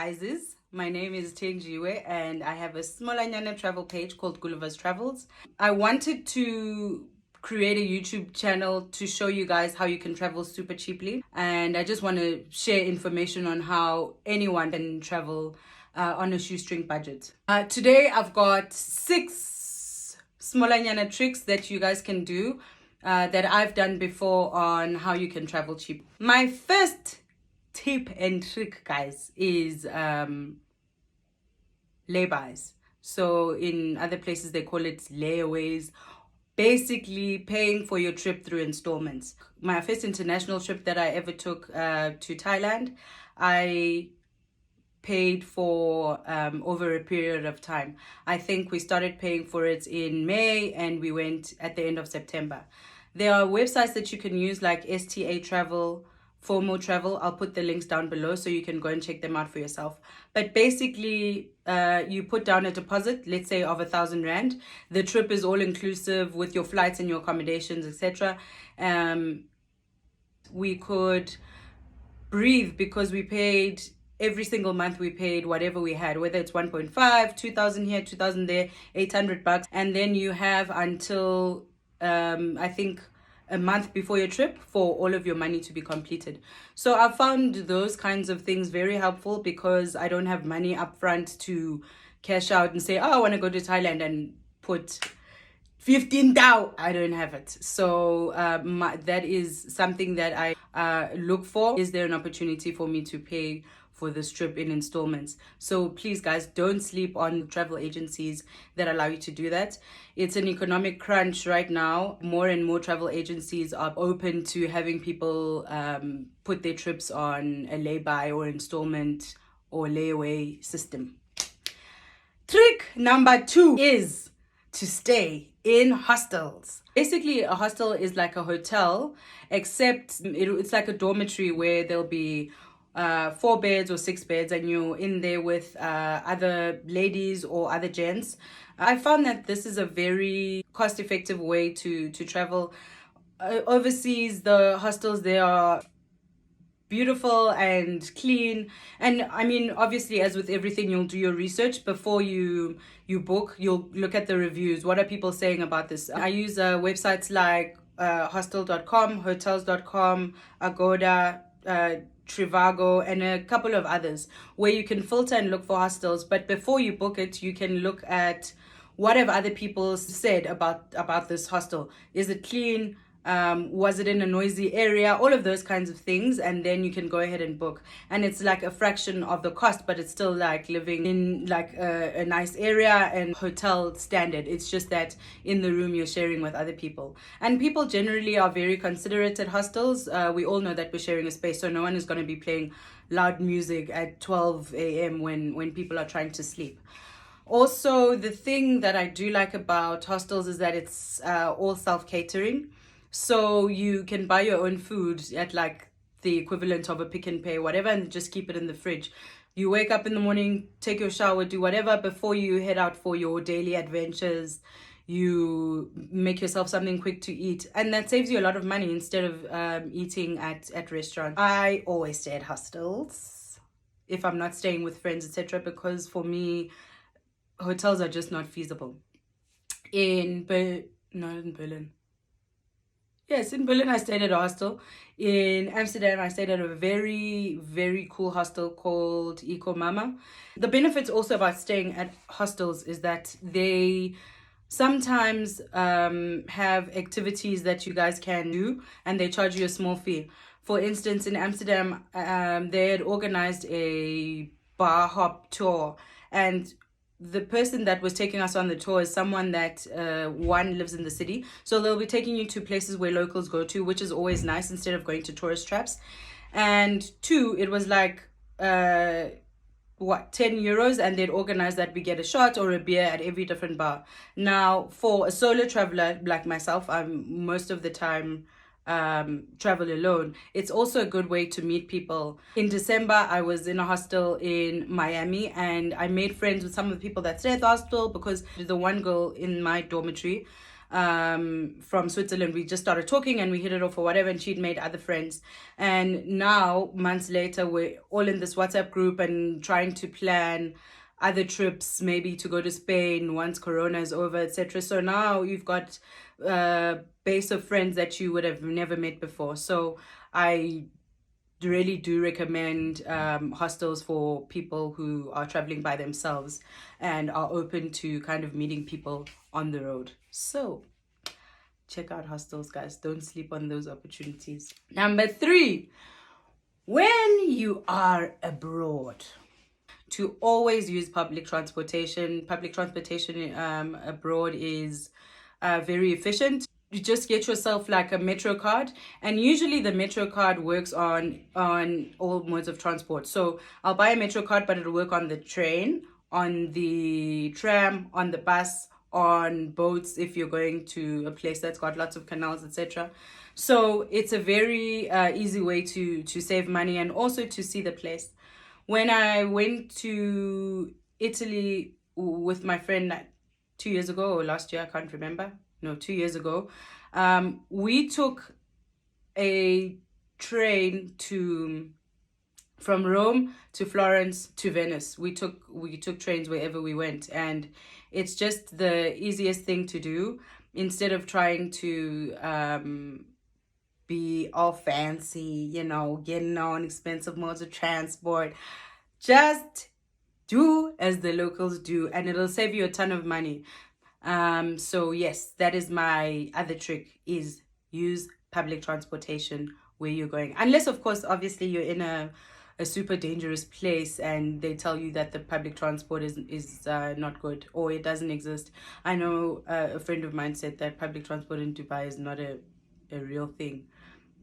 guys. My name is Tenjiwe and I have a smallanyana travel page called Gulliver's Travels. I wanted to create a YouTube channel to show you guys how you can travel super cheaply, and I just want to share information on how anyone can travel on a shoestring budget. Today I've got 6 smallanyana tricks that you guys can do that I've done before on how you can travel cheap. My first tip and trick, guys, is Laybys. So in other places they call it layaways. Basically paying for your trip through installments. My first international trip that I ever took to Thailand, I paid for over a period of time. I think we started paying for it in May and we went at the end of September. There are websites that you can use like STA Travel, fomo.travel. I'll put the links down below so you can go and check them out for yourself. But basically, you put down a deposit, let's say of 1,000 Rand. The trip is all inclusive with your flights and your accommodations, etc. We could breathe because we paid every single month. We paid whatever we had, whether it's 1.5, 2,000 here, 2,000 there, 800 bucks. And then you have until I think a month before your trip for all of your money to be completed. So I found those kinds of things very helpful because I don't have money up front to cash out and say, oh, I want to go to Thailand and put 15 Thai. I don't have it. So that is something that I look for. Is there an opportunity for me to pay for this trip in installments? So please, guys, don't sleep on travel agencies that allow you to do that. It's an economic crunch right now. More and more travel agencies are open to having people put their trips on a lay-by or installment or layaway system. Trick number 2 is to stay in hostels. Basically, a hostel is like a hotel, except it's like a dormitory where there'll be 4 beds or 6 beds and you're in there with other ladies or other gents. I found that this is a very cost-effective way to travel. Overseas, the hostels, they are beautiful and clean, and I mean, obviously, as with everything, you'll do your research before you book. You'll look at the reviews. What are people saying about this? I use websites like hostel.com, hotels.com, Agoda, Trivago, and a couple of others where you can filter and look for hostels. But before you book it, you can look at what have other people said about this hostel. Is it clean? Was it in a noisy area? All of those kinds of things, and then you can go ahead and book. And it's like a fraction of the cost, but it's still like living in like a nice area and hotel standard. It's just that in the room you're sharing with other people. And people generally are very considerate at hostels. We all know that we're sharing a space, so no one is going to be playing loud music at 12 a.m. when people are trying to sleep. Also, the thing that I do like about hostels is that it's all self-catering. So you can buy your own food at like the equivalent of a Pick and Pay, whatever, and just keep it in the fridge. You wake up in the morning, take your shower, do whatever before you head out for your daily adventures. You make yourself something quick to eat, and that saves you a lot of money instead of eating at restaurants. I always stay at hostels if I'm not staying with friends, etc., because for me, hotels are just not feasible. Not in Berlin. Yes, in Berlin, I stayed at a hostel. In Amsterdam, I stayed at a very, very cool hostel called Eco Mama. The benefits also about staying at hostels is that they sometimes have activities that you guys can do and they charge you a small fee. For instance, in Amsterdam, they had organized a bar hop tour, and the person that was taking us on the tour is someone that one lives in the city, so they'll be taking you to places where locals go to, which is always nice instead of going to tourist traps. And 2, it was like 10 euros, and they'd organize that we get a shot or a beer at every different bar. Now, for a solo traveler like myself, I'm most of the time travel alone. It's also a good way to meet people. In December, I was in a hostel in Miami and I made friends with some of the people that stay at the hostel, because the one girl in my dormitory, from Switzerland. We just started talking and we hit it off or whatever, and she'd made other friends. And now, months later, we're all in this WhatsApp group and trying to plan other trips, maybe to go to Spain once Corona is over, etc. So now you've got a base of friends that you would have never met before. So I really do recommend hostels for people who are traveling by themselves and are open to kind of meeting people on the road. So check out hostels, guys. Don't sleep on those opportunities. Number 3, when you are abroad, to always use public transportation. Public transportation abroad is very efficient. You just get yourself like a Metro card, and usually the Metro card works on all modes of transport. So I'll buy a Metro card, but it'll work on the train, on the tram, on the bus, on boats if you're going to a place that's got lots of canals, etc. So it's a very easy way to save money and also to see the place. When I went to Italy with my friend 2 years ago or last year, I can't remember. No, 2 years ago, we took a train from Rome to Florence to Venice. We took trains wherever we went, and it's just the easiest thing to do instead of trying to be all fancy, getting on expensive modes of transport. Just do as the locals do, and it'll save you a ton of money. So yes, that is my other trick, is use public transportation where you're going. Unless, of course, obviously you're in a super dangerous place and they tell you that the public transport is not good or it doesn't exist. I know a friend of mine said that public transport in Dubai is not a real thing.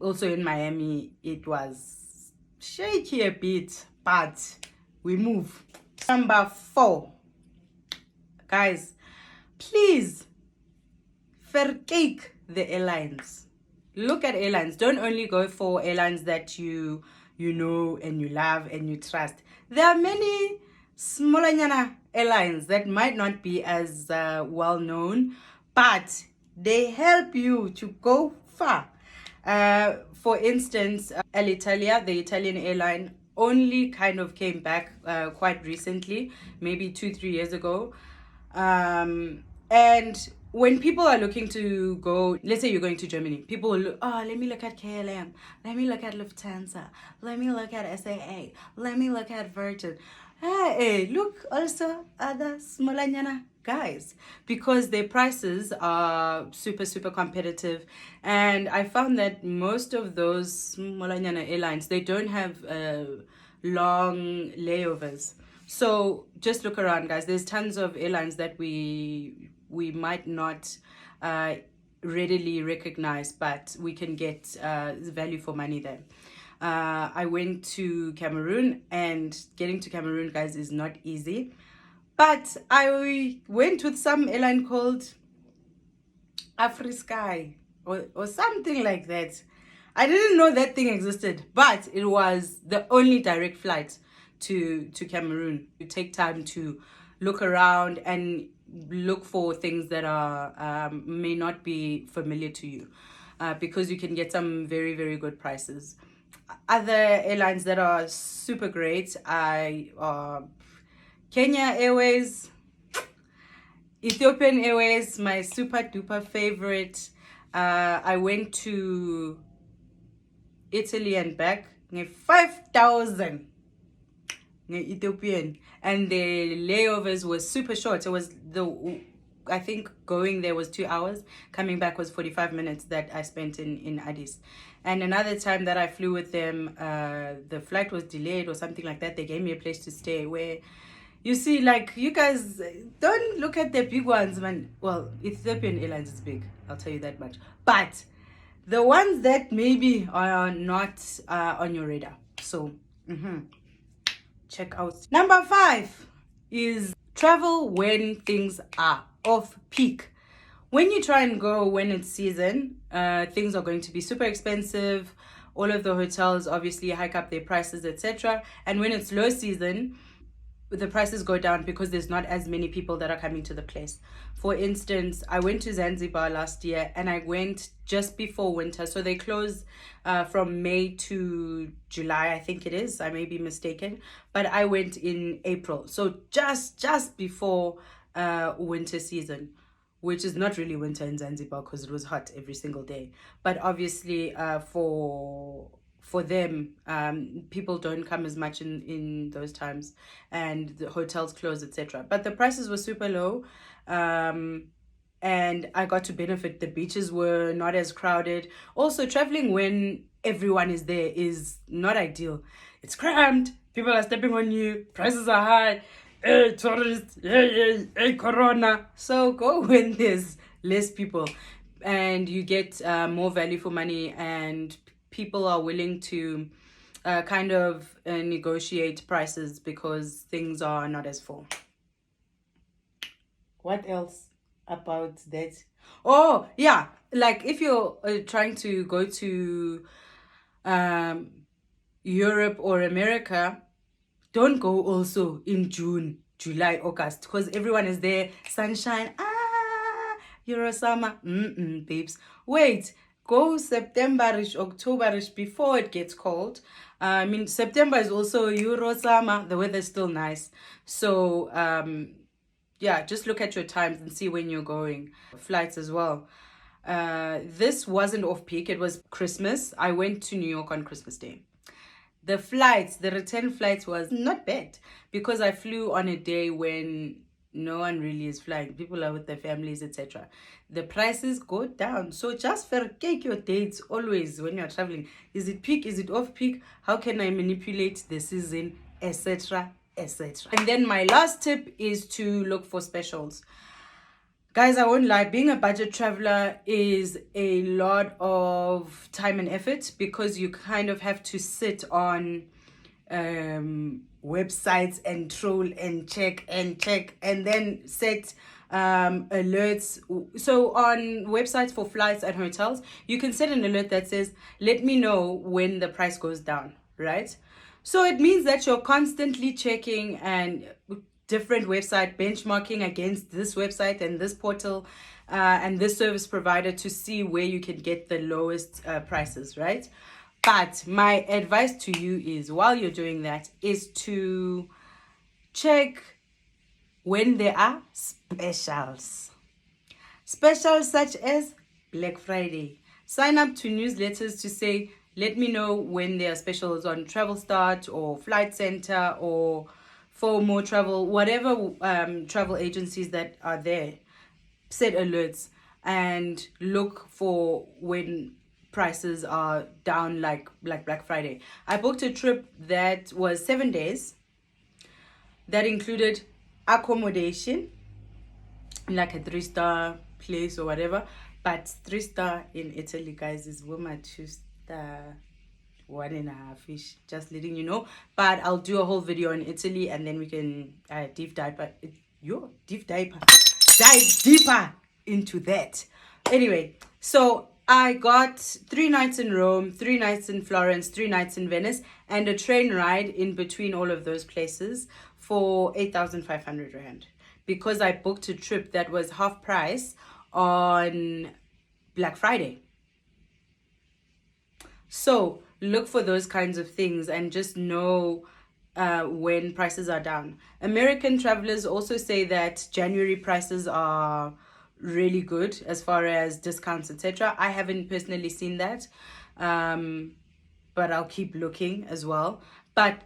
Also in Miami, it was shaky a bit, but we move. Number 4, guys, please verkyk the airlines. Look at airlines. Don't only go for airlines that you know and you love and you trust. There are many smaller airlines that might not be as well known, but they help you to go far. For instance, Alitalia, the Italian airline, only kind of came back quite recently, maybe 2-3 years ago. And when people are looking to go, let's say you're going to Germany, people will look, let me look at KLM, let me look at Lufthansa, let me look at SAA, let me look at Virgin. Hey, look also other smaller guys, because their prices are super, super competitive. And I found that most of those smaller airlines, they don't have long layovers. So just look around, guys. There's tons of airlines that we might not readily recognize, but we can get value for money there. I went to Cameroon, and getting to Cameroon, guys, is not easy. But I went with some airline called AfriSky or something like that. I didn't know that thing existed, but it was the only direct flight to Cameroon. You take time to look around and look for things that are may not be familiar to you, because you can get some very, very good prices. Other airlines that are super great, Kenya Airways, Ethiopian Airways, my super duper favorite. I went to Italy and back, 5,000 Ethiopian, and the layovers was super short. It was I think going there was 2 hours, coming back was 45 minutes that I spent in Addis. And another time that I flew with them, the flight was delayed or something like that. They gave me a place to stay where, you see, like, you guys don't look at the big ones, man. Well, Ethiopian Airlines is big, I'll tell you that much. But the ones that maybe are not on your radar. So, check out. Number 5 is travel when things are off peak. When you try and go when it's season, things are going to be super expensive. All of the hotels obviously hike up their prices, etc. And when it's low season, the prices go down because there's not as many people that are coming to the place. For instance, I went to Zanzibar last year and I went just before winter. So they close from May to July, I think it is. I may be mistaken. But I went in April. So just before winter season, which is not really winter in Zanzibar because it was hot every single day. But obviously for them, people don't come as much in those times, and the hotels close, etc. But the prices were super low, and I got to benefit. The beaches were not as crowded. Also, traveling when everyone is there is not ideal. It's cramped, people are stepping on you, prices are high, hey tourists, hey corona. So go when there's less people and you get more value for money, and people are willing to kind of negotiate prices because things are not as full. What else about that? Oh yeah, like if you're trying to go to Europe or America, don't go also in June, July, August, because everyone is there, sunshine, Euro summer, babes. Wait, go September-ish, October-ish, before it gets cold. I mean, September is also Euro summer. The weather's still nice. So, yeah, just look at your times and see when you're going. Flights as well. This wasn't off-peak. It was Christmas. I went to New York on Christmas Day. The return flights was not bad because I flew on a day when no one really is flying. People are with their families, etc. The prices go down. So just verify your dates always when you're traveling. Is it peak? Is it off peak? How can I manipulate the season, etc., etc. And then my last tip is to look for specials. Guys, I won't lie, being a budget traveler is a lot of time and effort because you kind of have to sit on websites and troll and check and then set alerts. So on websites for flights and hotels, you can set an alert that says, let me know when the price goes down, right? So it means that you're constantly checking and different website benchmarking against this website and this portal and this service provider to see where you can get the lowest prices, right? But my advice to you is, while you're doing that, is to check when there are specials such as Black Friday. Sign up to newsletters to say, let me know when there are specials on Travel Start or Flight Center or fomo.travel, whatever travel agencies that are there. Set alerts and look for when prices are down, like Black Friday. I booked a trip that was 7 days that included accommodation, like a 3-star place or whatever. But 3-star in Italy, guys, is Woma 2-star, 1.5-ish, just letting you know. But I'll do a whole video on Italy and then we can dive deeper into that. Anyway, so I got 3 nights in Rome, 3 nights in Florence, 3 nights in Venice, and a train ride in between all of those places for 8,500 Rand. Because I booked a trip that was half price on Black Friday. So look for those kinds of things and just know when prices are down. American travelers also say that January prices are really good as far as discounts, etc. I haven't personally seen that, but I'll keep looking as well. But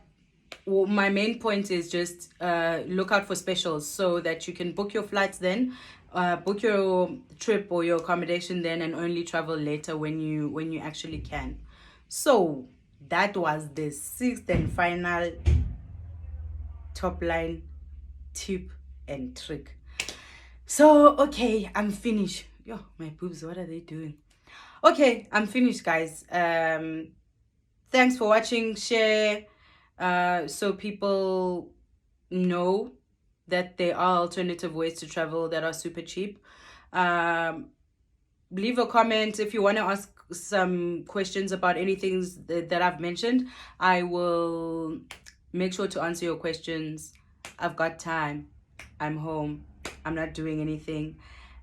my main point is just look out for specials so that you can book your flights then, book your trip or your accommodation then, and only travel later when you actually can. So that was the 6th and final top line tip and trick. So okay, I'm finished. Yo, my boobs, what are they doing? Okay, I'm finished, guys. Thanks for watching. Share so people know that there are alternative ways to travel that are super cheap. Leave a comment if you want to ask some questions about anything that I've mentioned. I will make sure to answer your questions I've got time, I'm home, I'm not doing anything.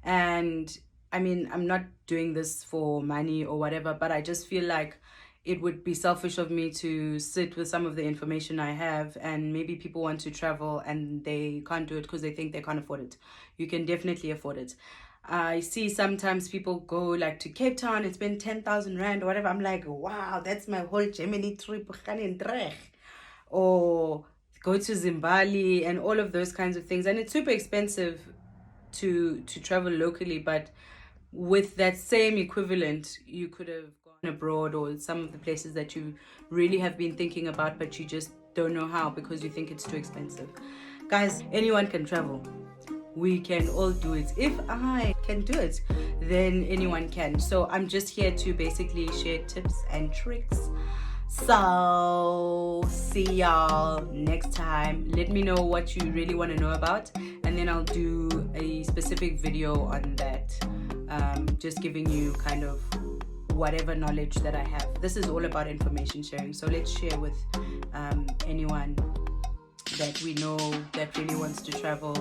And I mean, I'm not doing this for money or whatever, but I just feel like it would be selfish of me to sit with some of the information I have, and maybe people want to travel and they can't do it because they think they can't afford it. You can definitely afford it. I see sometimes people go like to Cape Town, it's been 10,000 Rand or whatever. I'm like, wow, that's my whole Germany trip. Or go to Zimbabwe and all of those kinds of things. And it's super expensive to travel locally, but with that same equivalent, you could have gone abroad, or some of the places that you really have been thinking about, but you just don't know how because you think it's too expensive. Guys, anyone can travel. We can all do it. If I can do it, then anyone can. So I'm just here to basically share tips and tricks. So see y'all next time. Let me know what you really want to know about, and then I'll do a specific video on that, just giving you kind of whatever knowledge that I have. This is all about information sharing, so let's share with anyone that we know that really wants to travel.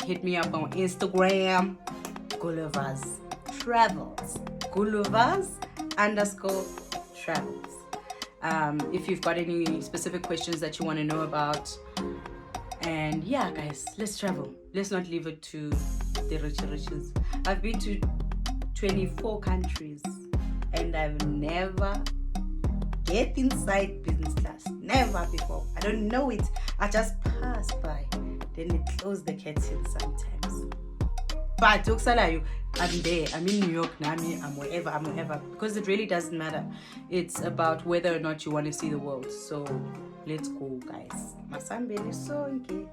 Hit me up on Instagram, Gulliver's Travels, Gullivers_travels. If you've got any specific questions that you want to know about. And yeah, guys, let's travel. Let's not leave it to the riches. I've been to 24 countries and I've never get inside business class. Never before. I don't know it. I just pass by. Then it close the curtain sometimes. But I'm there. I'm in New York, Nami, I'm wherever. Because it really doesn't matter. It's about whether or not you want to see the world. So let's go, guys. Masambeni sonke.